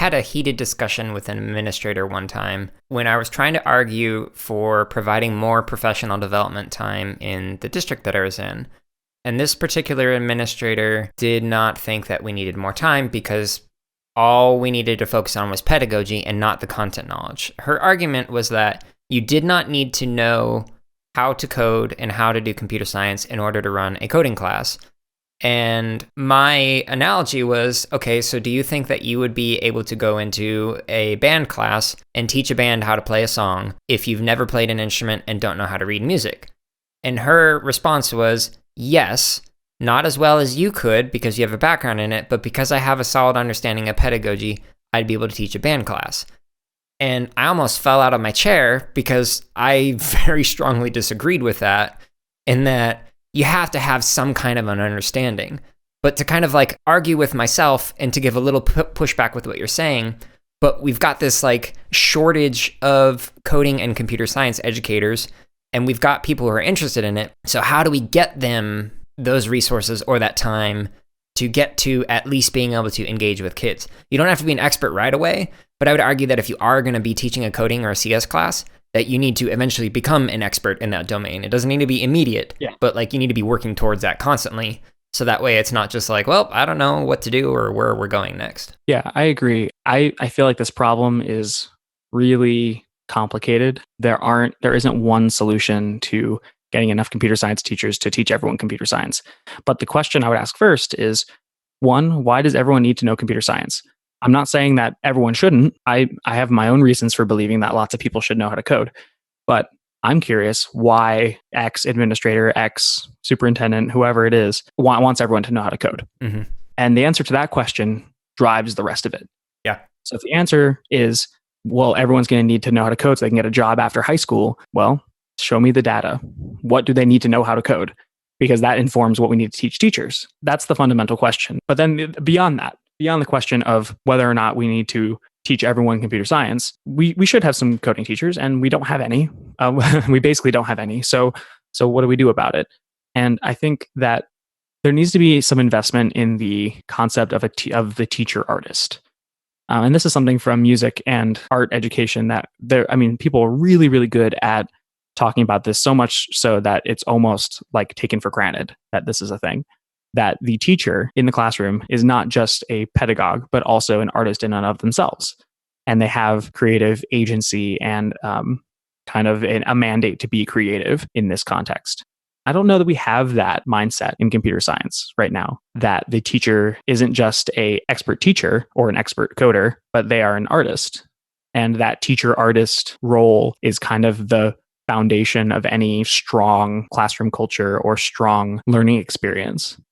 had a heated discussion with an administrator one time when I was trying to argue for providing more professional development time in the district that I was in. And this particular administrator did not think that we needed more time because all we needed to focus on was pedagogy and not the content knowledge. Her argument was that you did not need to know how to code and how to do computer science in order to run a coding class. And my analogy was, okay, so do you think that you would be able to go into a band class and teach a band how to play a song if you've never played an instrument and don't know how to read music? And her response was, yes, not as well as you could because you have a background in it, but because I have a solid understanding of pedagogy, I'd be able to teach a band class. And I almost fell out of my chair because I very strongly disagreed with that, in that you have to have some kind of an understanding. But to kind of like argue with myself and to give a little pushback with what you're saying, but we've got this like shortage of coding and computer science educators, and we've got people who are interested in it. So how do we get them those resources or that time to get to at least being able to engage with kids? You don't have to be an expert right away, but I would argue that if you are going to be teaching a coding or a CS class, that you need to eventually become an expert in that domain. It doesn't need to be immediate, but like you need to be working towards that constantly. So that way it's not just like, well, I don't know what to do or where we're going next. Yeah, I agree. I feel like this problem is really complicated. There isn't one solution to getting enough computer science teachers to teach everyone computer science. But the question I would ask first is, one, why does everyone need to know computer science? I'm not saying that everyone shouldn't. I have my own reasons for believing that lots of people should know how to code. But I'm curious why X administrator, X superintendent, whoever it is, wants everyone to know how to code. Mm-hmm. And the answer to that question drives the rest of it. Yeah. So if the answer is, well, everyone's going to need to know how to code so they can get a job after high school, well, show me the data. What do they need to know how to code? Because that informs what we need to teach teachers. That's the fundamental question. But then beyond that, beyond the question of whether or not we need to teach everyone computer science, we should have some coding teachers, and we don't have any. We basically don't have any. So what do we do about it? And I think that there needs to be some investment in the concept of the teacher artist. And this is something from music and art education that people are really, really good at talking about this, so much so that it's almost like taken for granted that this is a thing. That the teacher in the classroom is not just a pedagogue, but also an artist in and of themselves. And they have creative agency and kind of a mandate to be creative in this context. I don't know that we have that mindset in computer science right now, that the teacher isn't just an expert teacher or an expert coder, but they are an artist. And that teacher-artist role is kind of the foundation of any strong classroom culture or strong learning experience.